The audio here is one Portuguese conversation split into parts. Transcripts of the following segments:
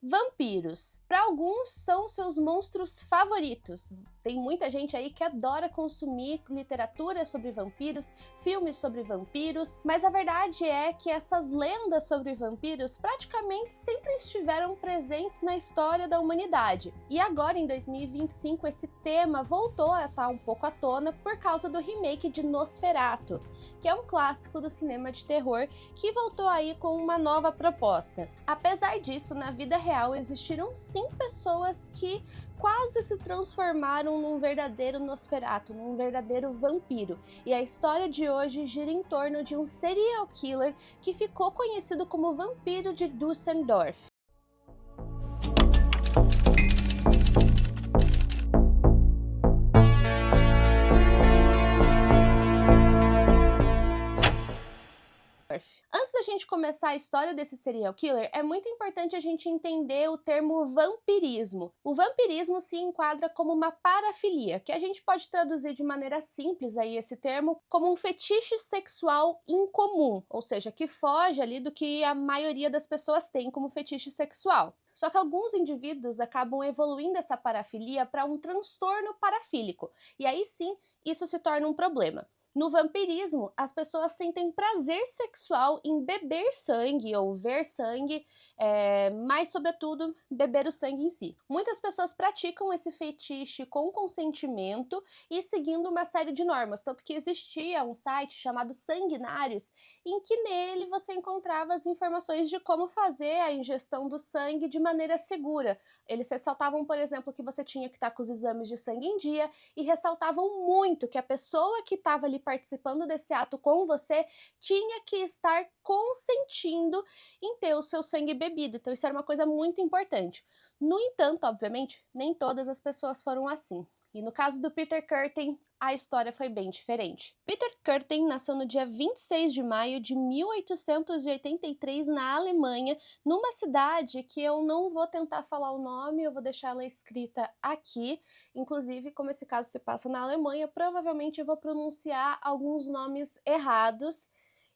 Vampiros. Para alguns, são seus monstros favoritos. Tem muita gente aí que adora consumir literatura sobre vampiros, filmes sobre vampiros, mas a verdade é que essas lendas sobre vampiros praticamente sempre estiveram presentes na história da humanidade. E agora, em 2025, esse tema voltou a estar um pouco à tona por causa do remake de Nosferatu, que é um clássico do cinema de terror que voltou aí com uma nova proposta. Apesar disso, na vida real existiram sim pessoas que quase se transformaram num verdadeiro Nosferatu, num verdadeiro vampiro. E a história de hoje gira em torno de um serial killer que ficou conhecido como Vampiro de Düsseldorf. Antes da gente começar a história desse serial killer, é muito importante a gente entender o termo vampirismo. O vampirismo se enquadra como uma parafilia, que a gente pode traduzir de maneira simples aí esse termo como um fetiche sexual incomum, ou seja, que foge ali do que a maioria das pessoas tem como fetiche sexual. Só que alguns indivíduos acabam evoluindo essa parafilia para um transtorno parafílico, e aí sim, isso se torna um problema. No vampirismo, as pessoas sentem prazer sexual em beber sangue ou ver sangue, mas, sobretudo, beber o sangue em si. Muitas pessoas praticam esse fetiche com consentimento e seguindo uma série de normas, tanto que existia um site chamado Sanguinários, em que nele você encontrava as informações de como fazer a ingestão do sangue de maneira segura. Eles ressaltavam, por exemplo, que você tinha que estar com os exames de sangue em dia e ressaltavam muito que a pessoa que estava ali participando desse ato com você tinha que estar consentindo em ter o seu sangue bebido. Então isso era uma coisa muito importante. No entanto, obviamente, nem todas as pessoas foram assim. E no caso do Peter Kürten, a história foi bem diferente. Peter Kürten nasceu no dia 26 de maio de 1883 na Alemanha, numa cidade que eu não vou tentar falar o nome, eu vou deixar ela escrita aqui. Inclusive, como esse caso se passa na Alemanha, provavelmente eu vou pronunciar alguns nomes errados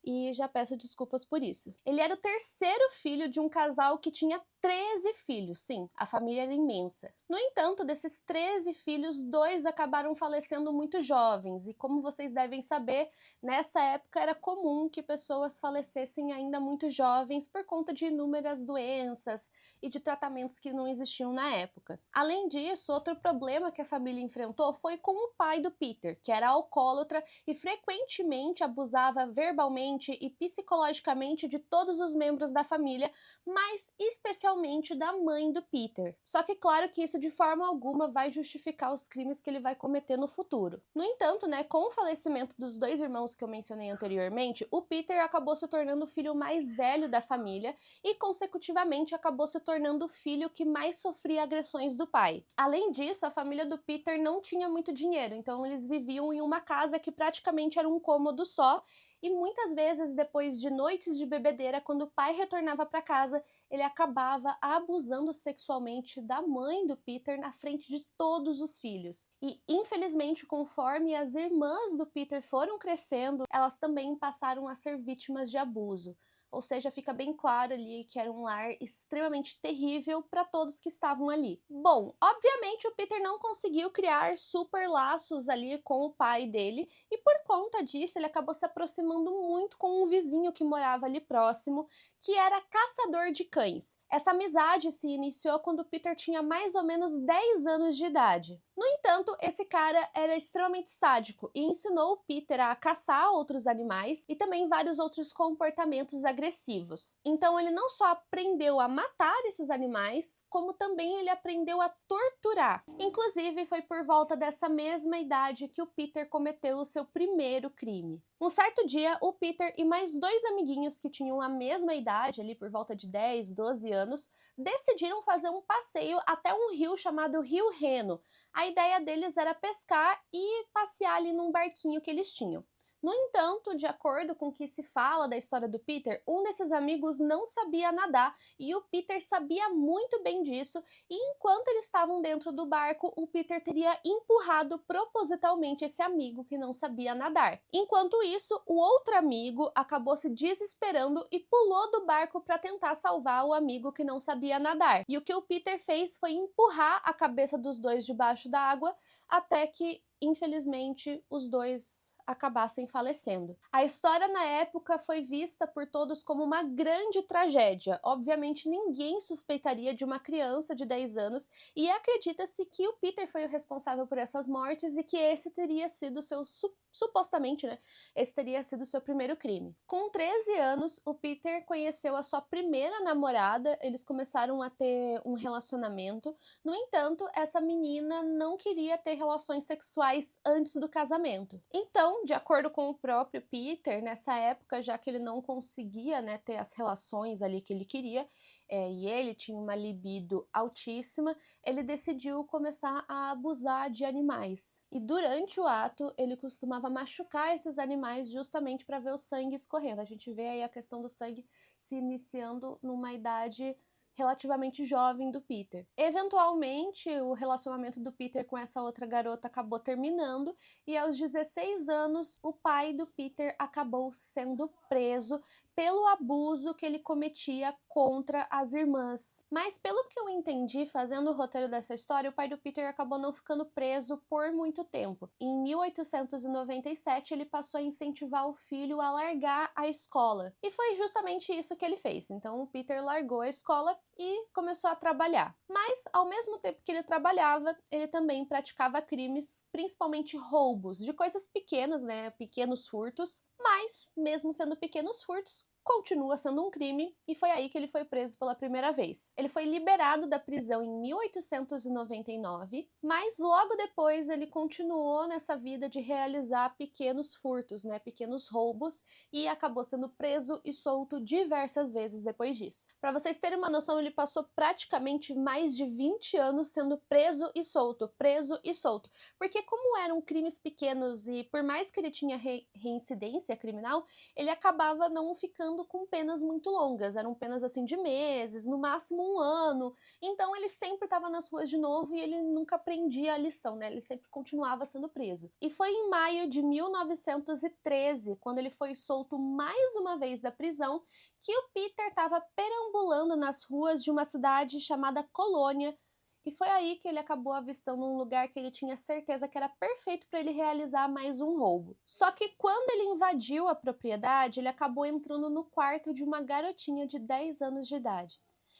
e já peço desculpas por isso. Ele era o terceiro filho de um casal que tinha 13 filhos, sim, a família era imensa. No entanto, desses 13 filhos, 2 acabaram falecendo muito jovens, e como vocês devem saber, nessa época era comum que pessoas falecessem ainda muito jovens por conta de inúmeras doenças e de tratamentos que não existiam na época. Além disso, outro problema que a família enfrentou foi com o pai do Peter, que era alcoólatra e frequentemente abusava verbalmente e psicologicamente de todos os membros da família, mas especialmente da mãe do Peter. Só que claro que isso de forma alguma vai justificar os crimes que ele vai cometer no futuro. No entanto, com o falecimento dos 2 irmãos que eu mencionei anteriormente, o Peter acabou se tornando o filho mais velho da família e, consecutivamente, acabou se tornando o filho que mais sofria agressões do pai. Além disso, a família do Peter não tinha muito dinheiro, então eles viviam em uma casa que praticamente era um cômodo só, e muitas vezes, depois de noites de bebedeira, quando o pai retornava para casa, ele acabava abusando sexualmente da mãe do Peter na frente de todos os filhos. E, infelizmente, conforme as irmãs do Peter foram crescendo, elas também passaram a ser vítimas de abuso. Ou seja, fica bem claro ali que era um lar extremamente terrível para todos que estavam ali. Bom, obviamente o Peter não conseguiu criar super laços ali com o pai dele, e por conta disso ele acabou se aproximando muito com um vizinho que morava ali próximo, que era caçador de cães. Essa amizade se iniciou quando Peter tinha mais ou menos 10 anos de idade. No entanto, esse cara era extremamente sádico e ensinou o Peter a caçar outros animais e também vários outros comportamentos agressivos. Então ele não só aprendeu a matar esses animais, como também ele aprendeu a torturar. Inclusive, foi por volta dessa mesma idade que o Peter cometeu o seu primeiro crime. Um certo dia, o Peter e mais 2 amiguinhos que tinham a mesma idade, ali por volta de 10, 12 anos, decidiram fazer um passeio até um rio chamado Rio Reno. A ideia deles era pescar e passear ali num barquinho que eles tinham. No entanto, de acordo com o que se fala da história do Peter, um desses amigos não sabia nadar e o Peter sabia muito bem disso, e enquanto eles estavam dentro do barco, o Peter teria empurrado propositalmente esse amigo que não sabia nadar. Enquanto isso, o outro amigo acabou se desesperando e pulou do barco para tentar salvar o amigo que não sabia nadar. E o que o Peter fez foi empurrar a cabeça dos dois debaixo da água até que, infelizmente, os dois acabassem falecendo. A história na época foi vista por todos como uma grande tragédia. Obviamente, ninguém suspeitaria de uma criança de 10 anos e acredita-se que o Peter foi o responsável por essas mortes e que esse teria sido seu supostamente, né? Esse teria sido seu primeiro crime. Com 13 anos, o Peter conheceu a sua primeira namorada, eles começaram a ter um relacionamento. No entanto, essa menina não queria ter relações sexuais antes do casamento. Então, de acordo com o próprio Peter, nessa época, já que ele não conseguia, né, ter as relações ali que ele queria, e ele tinha uma libido altíssima, ele decidiu começar a abusar de animais. E durante o ato, ele costumava machucar esses animais justamente para ver o sangue escorrendo. A gente vê aí a questão do sangue se iniciando numa idade relativamente jovem do Peter. Eventualmente, o relacionamento do Peter com essa outra garota acabou terminando e aos 16 anos, o pai do Peter acabou sendo preso pelo abuso que ele cometia contra as irmãs. Mas pelo que eu entendi fazendo o roteiro dessa história, o pai do Peter acabou não ficando preso por muito tempo. Em 1897, ele passou a incentivar o filho a largar a escola. E foi justamente isso que ele fez. Então o Peter largou a escola e começou a trabalhar. Mas, ao mesmo tempo que ele trabalhava, ele também praticava crimes, principalmente roubos, de coisas pequenas, né, pequenos furtos, mas, mesmo sendo pequenos furtos, continua sendo um crime e foi aí que ele foi preso pela primeira vez. Ele foi liberado da prisão em 1899, mas logo depois ele continuou nessa vida de realizar pequenos furtos, né, pequenos roubos, e acabou sendo preso e solto diversas vezes depois disso. Para vocês terem uma noção, ele passou praticamente mais de 20 anos sendo preso e solto, porque como eram crimes pequenos e por mais que ele tinha reincidência criminal, ele acabava não ficando com penas muito longas, eram penas assim de meses, no máximo um ano, então ele sempre estava nas ruas de novo e ele nunca aprendia a lição, né? Ele sempre continuava sendo preso. E foi em maio de 1913, quando ele foi solto mais uma vez da prisão, que o Peter estava perambulando nas ruas de uma cidade chamada Colônia, e foi aí que ele acabou avistando um lugar que ele tinha certeza que era perfeito para ele realizar mais um roubo. Só que quando ele invadiu a propriedade, ele acabou entrando no quarto de uma garotinha de 10 anos de idade,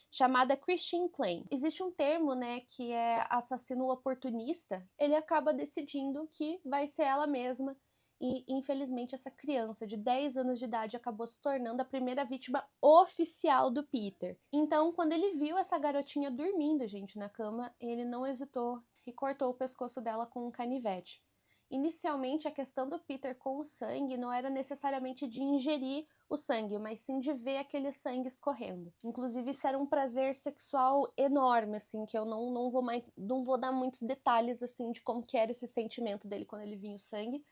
chamada Christine Klein. Existe um termo, né, que é assassino oportunista. Ele acaba decidindo que vai ser ela mesma e, infelizmente, essa criança de 10 anos de idade acabou se tornando a primeira vítima oficial do Peter. Então, quando ele viu essa garotinha dormindo, gente, na cama, ele não hesitou e cortou o pescoço dela com um canivete. Inicialmente, a questão do Peter com o sangue não era necessariamente de ingerir o sangue, mas sim de ver aquele sangue escorrendo. Inclusive, isso era um prazer sexual enorme, assim, que eu não vou dar muitos detalhes, assim, de como que era esse sentimento dele quando ele via o sangue,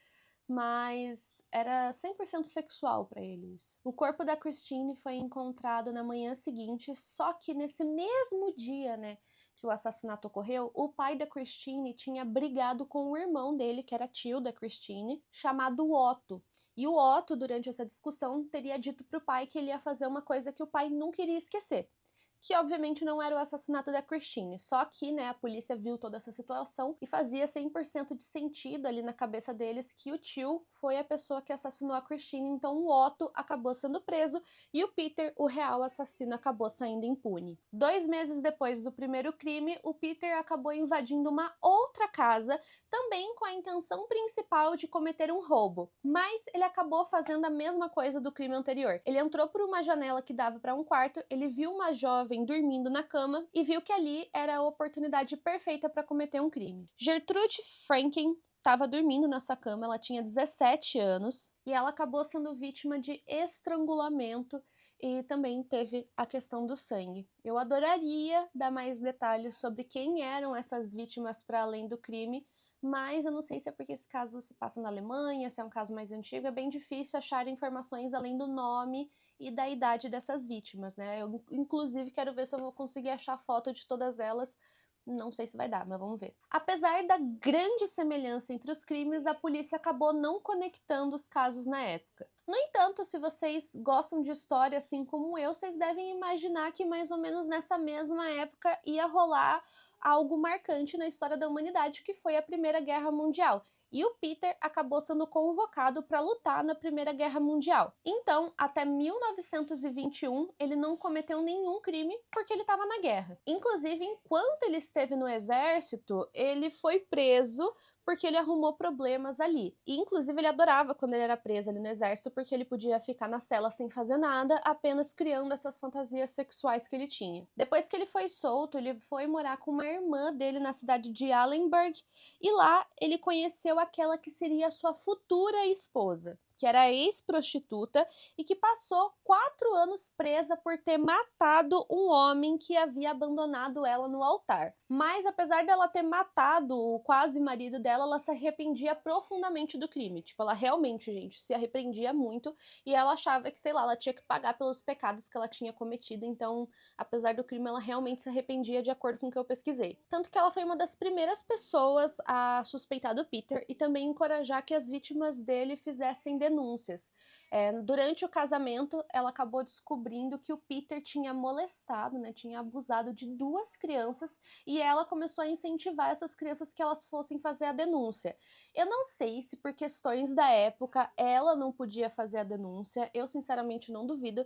mas era 100% sexual para eles. O corpo da Christine foi encontrado na manhã seguinte, só que nesse mesmo dia, né, que o assassinato ocorreu, o pai da Christine tinha brigado com o irmão dele, que era tio da Christine, chamado Otto. E o Otto, durante essa discussão, teria dito pro pai que ele ia fazer uma coisa que o pai não queria esquecer, que obviamente não era o assassinato da Christine, só que, né, a polícia viu toda essa situação e fazia 100% de sentido ali na cabeça deles que o tio foi a pessoa que assassinou a Christine, então o Otto acabou sendo preso e o Peter, o real assassino, acabou saindo impune. 2 meses depois do primeiro crime, o Peter acabou invadindo uma outra casa, também com a intenção principal de cometer um roubo, mas ele acabou fazendo a mesma coisa do crime anterior. Ele entrou por uma janela que dava para um quarto, ele viu uma jovem dormindo na cama e viu que ali era a oportunidade perfeita para cometer um crime. Gertrude Franken estava dormindo nessa cama, ela tinha 17 anos e ela acabou sendo vítima de estrangulamento e também teve a questão do sangue. Eu adoraria dar mais detalhes sobre quem eram essas vítimas para além do crime, mas eu não sei se é porque esse caso se passa na Alemanha, se é um caso mais antigo, é bem difícil achar informações além do nome e da idade dessas vítimas, né? Eu, inclusive, quero ver se eu vou conseguir achar foto de todas elas. Não sei se vai dar, mas vamos ver. Apesar da grande semelhança entre os crimes, a polícia acabou não conectando os casos na época. No entanto, se vocês gostam de história assim como eu, vocês devem imaginar que mais ou menos nessa mesma época ia rolar algo marcante na história da humanidade, que foi a Primeira Guerra Mundial. E o Peter acabou sendo convocado para lutar na Primeira Guerra Mundial. Então, até 1921, ele não cometeu nenhum crime porque ele estava na guerra. Inclusive, enquanto ele esteve no exército, ele foi preso porque ele arrumou problemas ali. E, inclusive, ele adorava quando ele era preso ali no exército, porque ele podia ficar na cela sem fazer nada, apenas criando essas fantasias sexuais que ele tinha. Depois que ele foi solto, ele foi morar com uma irmã dele na cidade de Allenburg, e lá ele conheceu aquela que seria a sua futura esposa, que era ex-prostituta e que passou 4 anos presa por ter matado um homem que havia abandonado ela no altar. Mas apesar dela ter matado o quase marido dela, ela se arrependia profundamente do crime. Tipo, ela realmente, gente, se arrependia muito e ela achava que, sei lá, ela tinha que pagar pelos pecados que ela tinha cometido. Então, apesar do crime, ela realmente se arrependia, de acordo com o que eu pesquisei. Tanto que ela foi uma das primeiras pessoas a suspeitar do Peter e também encorajar que as vítimas dele fizessem denúncias. Durante o casamento, ela acabou descobrindo que o Peter tinha molestado, né, tinha abusado de 2 crianças, e ela começou a incentivar essas crianças que elas fossem fazer a denúncia. Eu não sei se por questões da época ela não podia fazer a denúncia, eu sinceramente não duvido.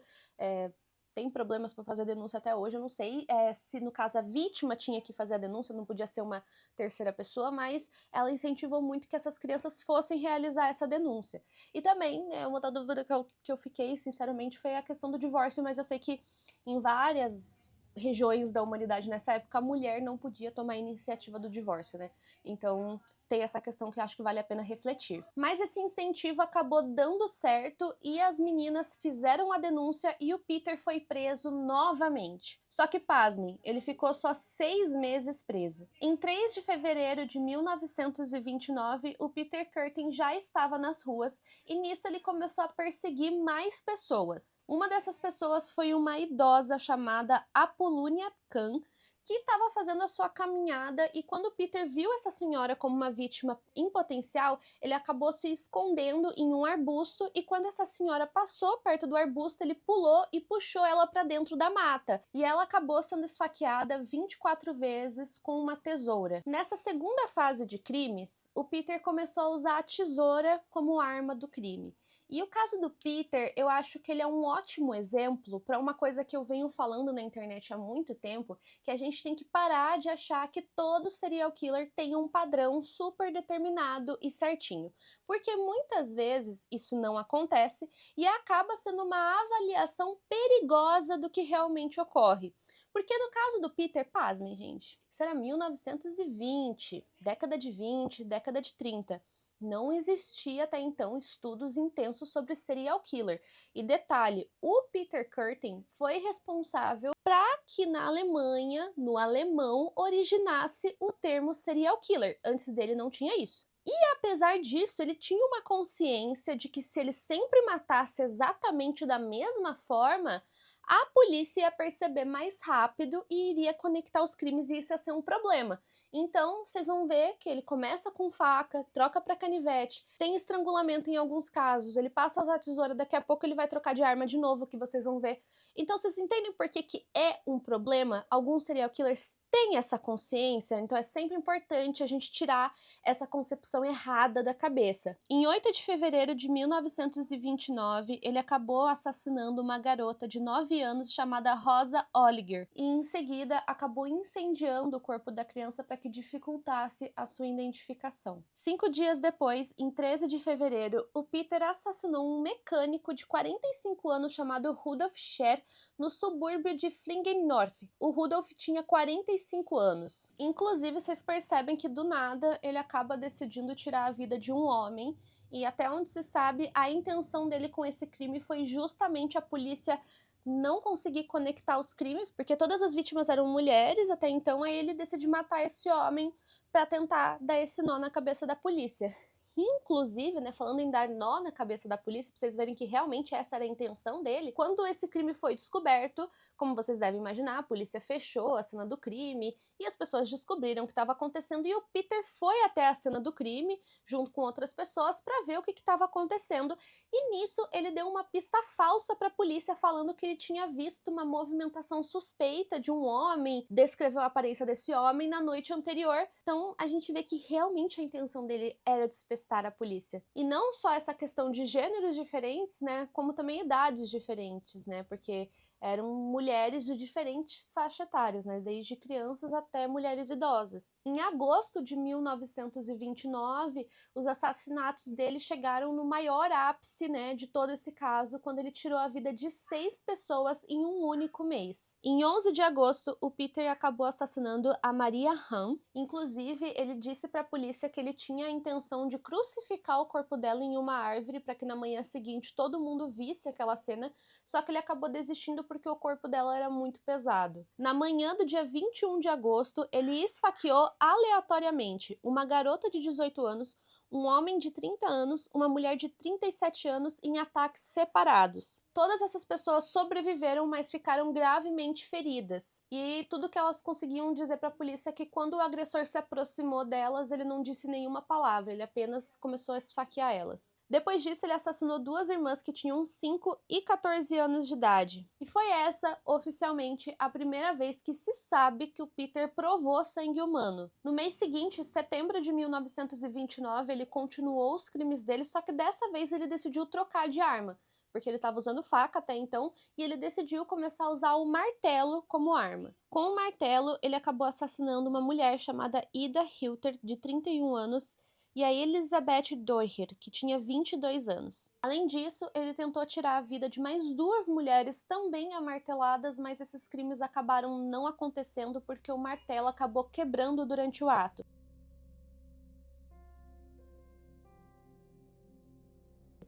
Tem problemas para fazer a denúncia até hoje, eu não sei se no caso a vítima tinha que fazer a denúncia, não podia ser uma terceira pessoa, mas ela incentivou muito que essas crianças fossem realizar essa denúncia. E também, uma outra dúvida que eu fiquei, sinceramente, foi a questão do divórcio, mas eu sei que em várias regiões da humanidade nessa época, a mulher não podia tomar a iniciativa do divórcio, né? Então, tem essa questão que eu acho que vale a pena refletir. Mas esse incentivo acabou dando certo e as meninas fizeram a denúncia e o Peter foi preso novamente. Só que, pasmem, ele ficou só 6 meses preso. Em 3 de fevereiro de 1929, o Peter Curtin já estava nas ruas e nisso ele começou a perseguir mais pessoas. Uma dessas pessoas foi uma idosa chamada Apollonia Kahn, que estava fazendo a sua caminhada, e quando Peter viu essa senhora como uma vítima em potencial, ele acabou se escondendo em um arbusto, e quando essa senhora passou perto do arbusto, ele pulou e puxou ela para dentro da mata, e ela acabou sendo esfaqueada 24 vezes com uma tesoura. Nessa segunda fase de crimes, o Peter começou a usar a tesoura como arma do crime. E o caso do Peter, eu acho que ele é um ótimo exemplo para uma coisa que eu venho falando na internet há muito tempo, que a gente tem que parar de achar que todo serial killer tem um padrão super determinado e certinho. Porque muitas vezes isso não acontece e acaba sendo uma avaliação perigosa do que realmente ocorre. Porque no caso do Peter, pasmem, gente, isso era 1920, década de 20, década de 30. Não existia até então estudos intensos sobre serial killer. E detalhe, o Peter Curtin foi responsável para que na Alemanha, no alemão, originasse o termo serial killer. Antes dele não tinha isso. E apesar disso, ele tinha uma consciência de que se ele sempre matasse exatamente da mesma forma, a polícia ia perceber mais rápido e iria conectar os crimes, e isso ia ser um problema. Então, vocês vão ver que ele começa com faca, troca para canivete, tem estrangulamento em alguns casos, ele passa a usar tesoura, daqui a pouco ele vai trocar de arma de novo, que vocês vão ver. Então, vocês entendem por que é um problema? Alguns serial killers têm essa consciência, então é sempre importante a gente tirar essa concepção errada da cabeça. Em 8 de fevereiro de 1929, ele acabou assassinando uma garota de 9 anos chamada Rosa Oliger, e em seguida acabou incendiando o corpo da criança para que dificultasse a sua identificação. 5 dias depois, em 13 de fevereiro, o Peter assassinou um mecânico de 45 anos chamado Rudolf Scher no subúrbio de Flingen North. O Rudolf tinha 45 anos. Inclusive, vocês percebem que do nada ele acaba decidindo tirar a vida de um homem, e até onde se sabe, a intenção dele com esse crime foi justamente a polícia não conseguir conectar os crimes, porque todas as vítimas eram mulheres até então, aí ele decide matar esse homem para tentar dar esse nó na cabeça da polícia. Inclusive, né, falando em dar nó na cabeça da polícia, pra vocês verem que realmente essa era a intenção dele, quando esse crime foi descoberto, como vocês devem imaginar, a polícia fechou a cena do crime e as pessoas descobriram o que estava acontecendo e o Peter foi até a cena do crime, junto com outras pessoas, para ver o que estava acontecendo e nisso ele deu uma pista falsa para a polícia falando que ele tinha visto uma movimentação suspeita de um homem, descreveu a aparência desse homem na noite anterior. Então a gente vê que realmente a intenção dele era despistar a polícia. E não só essa questão de gêneros diferentes, né, como também idades diferentes, né, porque eram mulheres de diferentes faixas etárias, né, desde crianças até mulheres idosas. Em agosto de 1929, os assassinatos dele chegaram no maior ápice, né, de todo esse caso, quando ele tirou a vida de 6 pessoas em um único mês. Em 11 de agosto, o Peter acabou assassinando a Maria Ham. Inclusive, ele disse para a polícia que ele tinha a intenção de crucificar o corpo dela em uma árvore para que na manhã seguinte todo mundo visse aquela cena, só que ele acabou desistindo porque o corpo dela era muito pesado. Na manhã do dia 21 de agosto, ele esfaqueou aleatoriamente uma garota de 18 anos, um homem de 30 anos, uma mulher de 37 anos em ataques separados. Todas essas pessoas sobreviveram, mas ficaram gravemente feridas. E tudo que elas conseguiam dizer para a polícia é que quando o agressor se aproximou delas, ele não disse nenhuma palavra, ele apenas começou a esfaquear elas. Depois disso, ele assassinou 2 irmãs que tinham 5 e 14 anos de idade. E foi essa, oficialmente, a primeira vez que se sabe que o Peter provou sangue humano. No mês seguinte, setembro de 1929, ele continuou os crimes dele, só que dessa vez ele decidiu trocar de arma, porque ele estava usando faca até então, e ele decidiu começar a usar o martelo como arma. Com o martelo, ele acabou assassinando uma mulher chamada Ida Hilter, de 31 anos, e a Elizabeth Dorher, que tinha 22 anos. Além disso, ele tentou tirar a vida de mais 2 mulheres também amarteladas, mas esses crimes acabaram não acontecendo porque o martelo acabou quebrando durante o ato.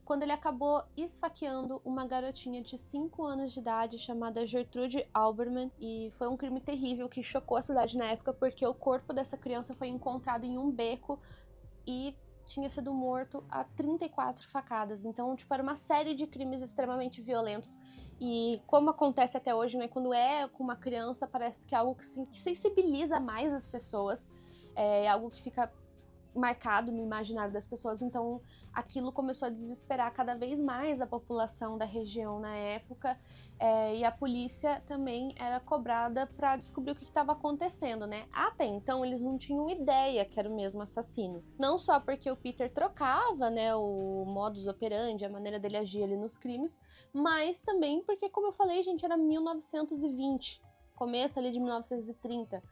Quando ele acabou esfaqueando uma garotinha de 5 anos de idade chamada Gertrude Alberman, e foi um crime terrível que chocou a cidade na época porque o corpo dessa criança foi encontrado em um beco e tinha sido morto a 34 facadas. Então, tipo, era uma série de crimes extremamente violentos. E como acontece até hoje, né, quando é com uma criança, parece que é algo que sensibiliza mais as pessoas, é algo que fica marcado no imaginário das pessoas, então aquilo começou a desesperar cada vez mais a população da região na época, e a polícia também era cobrada para descobrir o que estava acontecendo, né? Até então eles não tinham ideia que era o mesmo assassino. Não só porque o Peter trocava, né, o modus operandi, a maneira dele agir ali nos crimes, mas também porque, como eu falei, gente, era 1920, começo ali de 1930.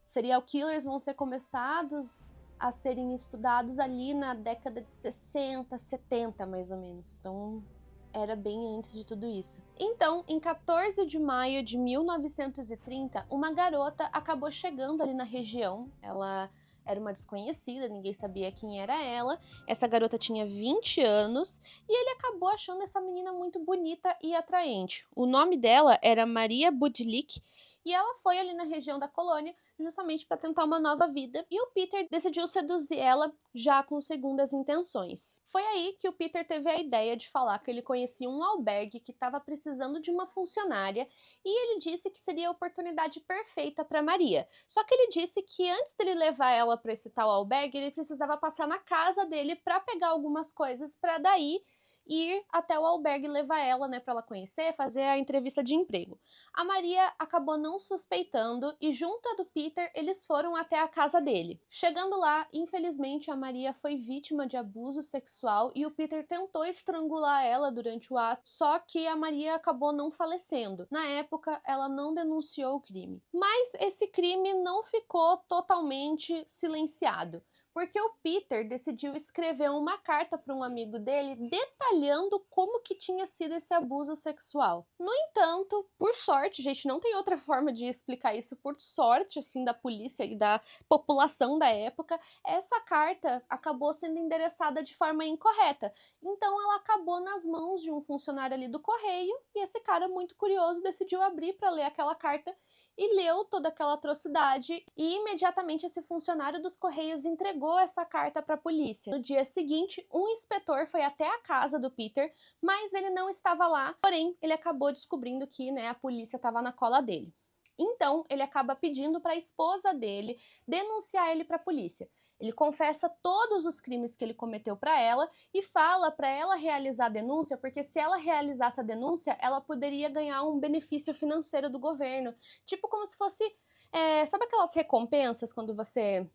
Serial killers vão ser começados a serem estudados ali na década de 60, 70, mais ou menos. Então, era bem antes de tudo isso. Então, em 14 de maio de 1930, uma garota acabou chegando ali na região. Ela era uma desconhecida, ninguém sabia quem era ela. Essa garota tinha 20 anos e ele acabou achando essa menina muito bonita e atraente. O nome dela era Maria Budlik e ela foi ali na região da colônia justamente para tentar uma nova vida, e o Peter decidiu seduzir ela já com segundas intenções. Foi aí que o Peter teve a ideia de falar que ele conhecia um albergue que estava precisando de uma funcionária, e ele disse que seria a oportunidade perfeita para Maria. Só que ele disse que antes dele levar ela para esse tal albergue, ele precisava passar na casa dele para pegar algumas coisas para daí ir até o albergue e levar ela, né, para ela conhecer, fazer a entrevista de emprego. A Maria acabou não suspeitando e junto do Peter, eles foram até a casa dele. Chegando lá, infelizmente, a Maria foi vítima de abuso sexual e o Peter tentou estrangular ela durante o ato, só que a Maria acabou não falecendo. Na época, ela não denunciou o crime. Mas esse crime não ficou totalmente silenciado, porque o Peter decidiu escrever uma carta para um amigo dele detalhando como que tinha sido esse abuso sexual. No entanto, por sorte, gente, não tem outra forma de explicar isso, por sorte, assim, da polícia e da população da época, essa carta acabou sendo endereçada de forma incorreta. Então ela acabou nas mãos de um funcionário ali do correio e esse cara, muito curioso, decidiu abrir para ler aquela carta e leu toda aquela atrocidade, e imediatamente esse funcionário dos Correios entregou essa carta para a polícia. No dia seguinte, um inspetor foi até a casa do Peter, mas ele não estava lá, porém ele acabou descobrindo que, né, a polícia estava na cola dele. Então, ele acaba pedindo para a esposa dele denunciar ele para a polícia. Ele confessa todos os crimes que ele cometeu para ela e fala para ela realizar a denúncia, porque se ela realizasse a denúncia, ela poderia ganhar um benefício financeiro do governo. Tipo como se fosse, sabe aquelas recompensas quando você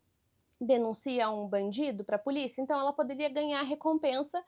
denuncia um bandido para a polícia? Então ela poderia ganhar recompensa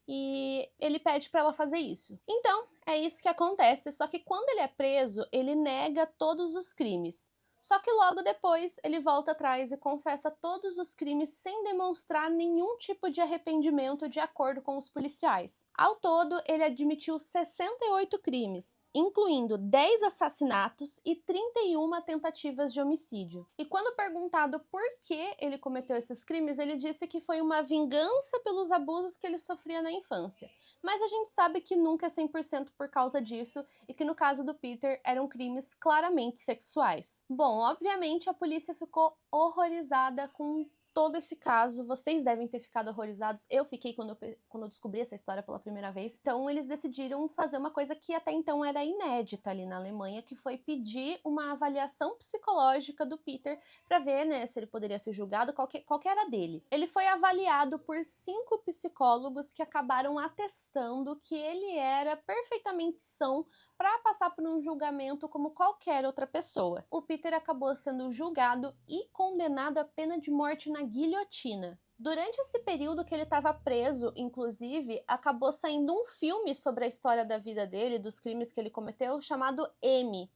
e ele pede para ela fazer isso. Então, é isso que acontece, só que quando ele é preso, ele nega todos os crimes. Só que logo depois ele volta atrás e confessa todos os crimes sem demonstrar nenhum tipo de arrependimento de acordo com os policiais. Ao todo, ele admitiu 68 crimes, incluindo 10 assassinatos e 31 tentativas de homicídio. E quando perguntado por que ele cometeu esses crimes, ele disse que foi uma vingança pelos abusos que ele sofria na infância. Mas a gente sabe que nunca é 100% por causa disso e que no caso do Peter eram crimes claramente sexuais. Bom, obviamente a polícia ficou horrorizada com todo esse caso, vocês devem ter ficado horrorizados, eu fiquei quando eu descobri essa história pela primeira vez. Então eles decidiram fazer uma coisa que até então era inédita ali na Alemanha, que foi pedir uma avaliação psicológica do Peter para ver, né, se ele poderia ser julgado, qual que era dele. Ele foi avaliado por 5 psicólogos que acabaram atestando que ele era perfeitamente são para passar por um julgamento como qualquer outra pessoa. O Peter acabou sendo julgado e condenado à pena de morte na guilhotina. Durante esse período que ele estava preso, inclusive, acabou saindo um filme sobre a história da vida dele, dos crimes que ele cometeu, chamado M.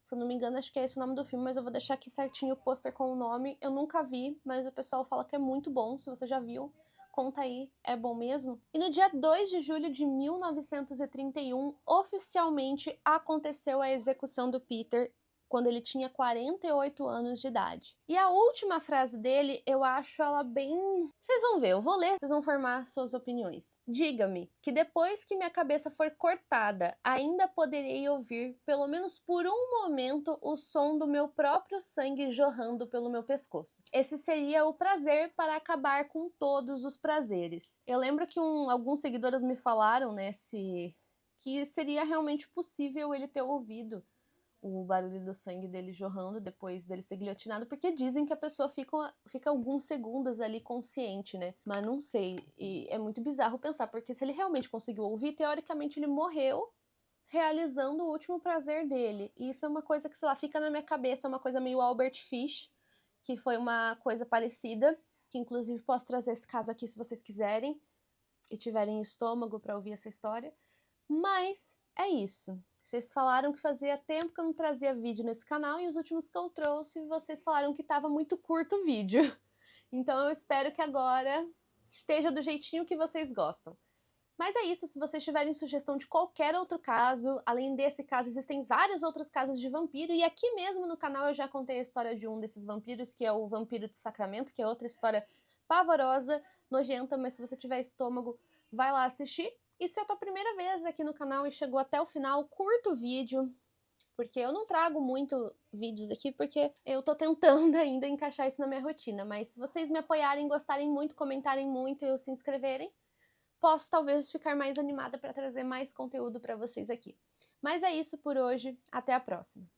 Se eu não me engano, acho que é esse o nome do filme, mas eu vou deixar aqui certinho o pôster com o nome. Eu nunca vi, mas o pessoal fala que é muito bom, se você já viu. Conta aí, é bom mesmo? E no dia 2 de julho de 1931, oficialmente aconteceu a execução do Peter, quando ele tinha 48 anos de idade. E a última frase dele, eu acho ela bem... Vocês vão ver, eu vou ler, vocês vão formar suas opiniões. Diga-me que depois que minha cabeça for cortada, ainda poderei ouvir, pelo menos por um momento, o som do meu próprio sangue jorrando pelo meu pescoço. Esse seria o prazer para acabar com todos os prazeres. Eu lembro que alguns seguidores me falaram, né, que seria realmente possível ele ter ouvido o barulho do sangue dele jorrando depois dele ser guilhotinado, porque dizem que a pessoa fica alguns segundos ali consciente, né? Mas não sei, e é muito bizarro pensar, porque se ele realmente conseguiu ouvir, teoricamente ele morreu realizando o último prazer dele. E isso é uma coisa que, sei lá, fica na minha cabeça, é uma coisa meio Albert Fish, que foi uma coisa parecida, que inclusive posso trazer esse caso aqui se vocês quiserem, e tiverem estômago para ouvir essa história. Mas é isso. Vocês falaram que fazia tempo que eu não trazia vídeo nesse canal e os últimos que eu trouxe, vocês falaram que estava muito curto o vídeo. Então eu espero que agora esteja do jeitinho que vocês gostam. Mas é isso, se vocês tiverem sugestão de qualquer outro caso, além desse caso, existem vários outros casos de vampiro, e aqui mesmo no canal eu já contei a história de um desses vampiros, que é o Vampiro de Sacramento, que é outra história pavorosa, nojenta, mas se você tiver estômago, vai lá assistir. E se é a tua primeira vez aqui no canal e chegou até o final, curta o vídeo, porque eu não trago muito vídeos aqui, porque eu tô tentando ainda encaixar isso na minha rotina, mas se vocês me apoiarem, gostarem muito, comentarem muito e se inscreverem, posso talvez ficar mais animada para trazer mais conteúdo para vocês aqui. Mas é isso por hoje, até a próxima!